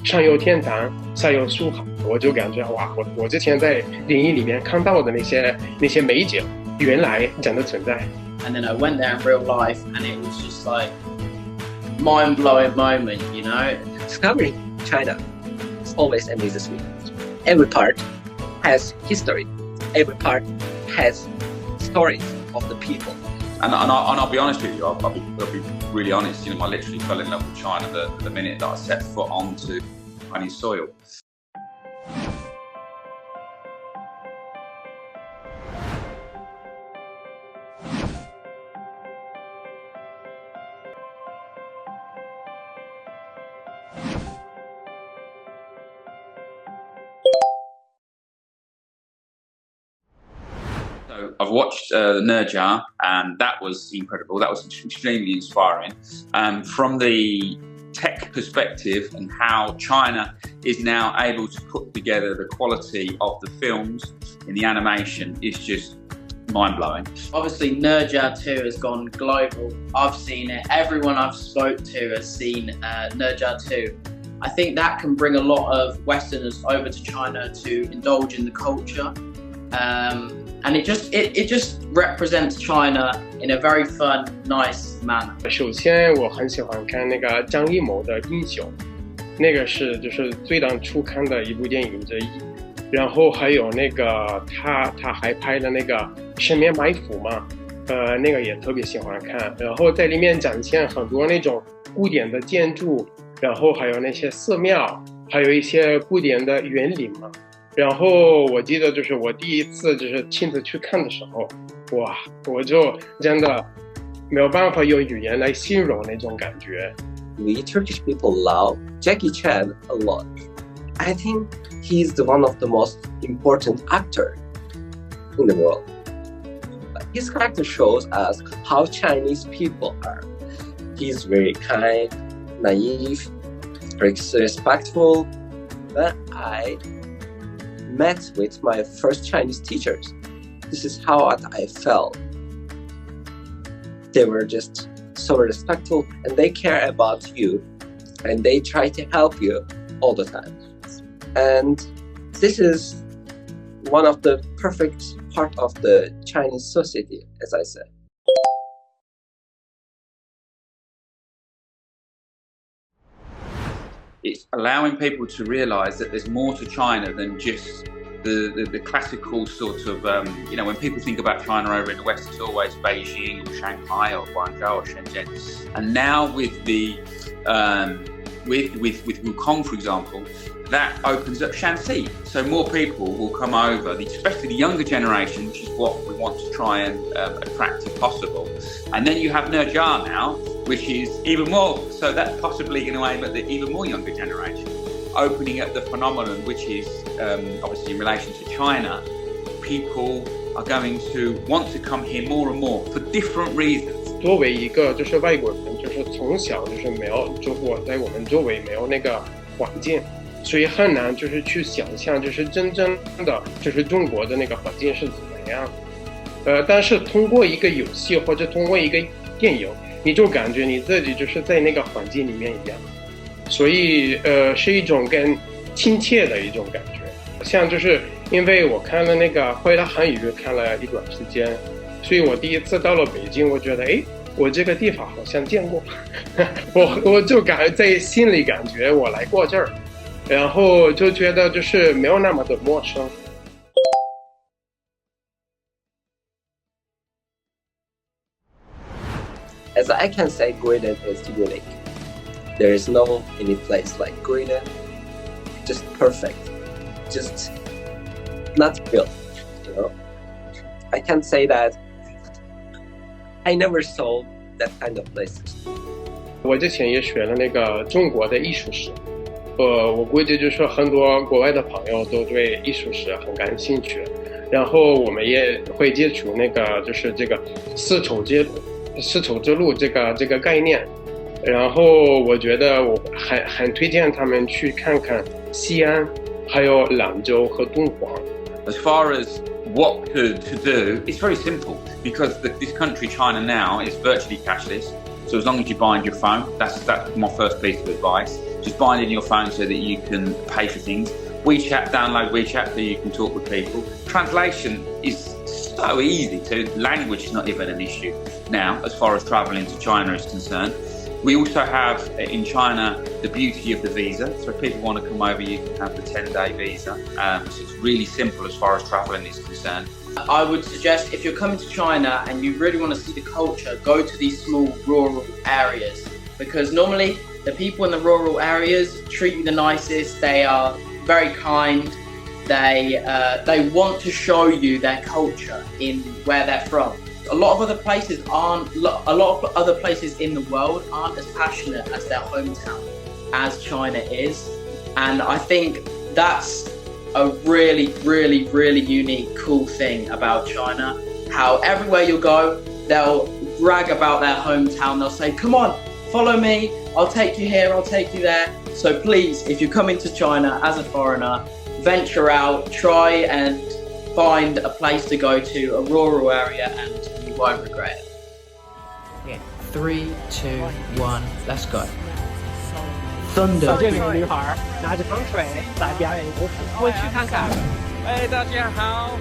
上有天堂，下有苏杭，我就感觉哇，我之前在电影里面看到的那些美景，原来真的存在。And then I went there in real life, and it was just like mind-blowing moment, you know. Discovering China always amazes me. Every part has history. Every part has stories of the people. And I'll be honest with you, I'll be really honest, you know, I literally fell in love with China the minute that I set foot onto Chinese soil. So I've watched Nerja, and that was incredible. That was extremely inspiring. From the tech perspective and how China is now able to put together the quality of the films in the animation is just mind-blowing. Obviously, Nerja 2 has gone global. I've seen it. Everyone I've spoke to has seen Nerja 2. I think that can bring a lot of Westerners over to China to indulge in the culture. And it just represents China in a very fun, nice manner. 首先，我很喜欢看那个张艺谋的《英雄》，那个是就是最当初看的一部电影之一。然后还有那个他还拍的那个《十面埋伏》嘛，那个也特别喜欢看。然后在里面展现很多那种古典的建筑，然后还有那些寺庙，还有一些古典的园林嘛。然后我记得就是我第一次就是亲自去看的时候，哇，我就真的没有办法用语言来形容那种感觉。We Turkish people love Jackie Chan a lot. I think he's the one of the most important actor in the world. His character shows us how Chinese people are. He's very kind, naive, respectful. When I met with my first Chinese teachers, this is how I felt. They were just so respectful, and they care about you, and they try to help you all the time. And this is one of the perfect part of the Chinese society, as I said. It's allowing people to realise that there's more to China than just the classical sort of, you know, when people think about China over in the West, it's always Beijing or Shanghai or Guangzhou or Shenzhen. And now with the with Wukong, for example, that opens up Shanxi. So more people will come over, especially the younger generation, which is what we want to try and attract if possible. And then you have Nerja now, which is even more, so that's possibly going to aim at the even more younger generation, opening up the phenomenon, which is obviously in relation to China. People are going to want to come here more and more for different reasons. 作为一个就是外国人，就是从小就是没有中国在我们周围没有那个环境，所以很难就是去想象就是真正的就是中国的那个环境是怎么样。但是通过一个游戏或者通过一个电影，你就感觉你自己就是在那个环境里面一样，所以是一种更亲切的一种感觉。像就是因为我看了那个会了韩语看了一段时间，所以我第一次到了北京，我觉得我这个地方好像见过，我就在心里感觉我来过这儿，然后就觉得就是没有那么的陌生。As I can say, Greenland is unique. There is no any place like Greenland. Just perfect. Just not built, you know. I can say that I never saw that kind of places. 我之前也学了那个中国的艺术史，我估计就是很多国外的朋友都对艺术史很感兴趣，然后我们也会接触那个就是这个丝绸之路这个概念，然后我觉得我很推荐他们去看看西安，还有兰州和敦煌。As far as what to do, it's very simple because this country, China now, is virtually cashless. So as long as you bind your phone, that's my first piece of advice. just bind in your phone so that you can pay for things. WeChat, download WeChat so you can talk with people. Translation is so easy, so language is not even an issue now as far as traveling to China is concerned. We also have in China the beauty of the visa, so if people want to come over you can have the 10-day visa, so it's really simple as far as traveling is concerned. I would suggest if you're coming to China and you really want to see the culture, go to these small rural areas, because normally the people in the rural areas treat you the nicest. They are very kind. They want to show you their culture in where they're from. A lot of other places in the world aren't as passionate as their hometown as China is, and I think that's a really, really, really unique, cool thing about China. How everywhere you go, they'll brag about their hometown. They'll say, "Come on, follow me. I'll take you here. I'll take you there." So please, if you're coming to China as a foreigner, venture out, try and find a place to go to, a rural area, and you won't regret it. Okay, 3, 2, 1, let's go. Thunder. 这里有个女孩拿着钢锤在表演一个舞。我去看看。哎，大家好。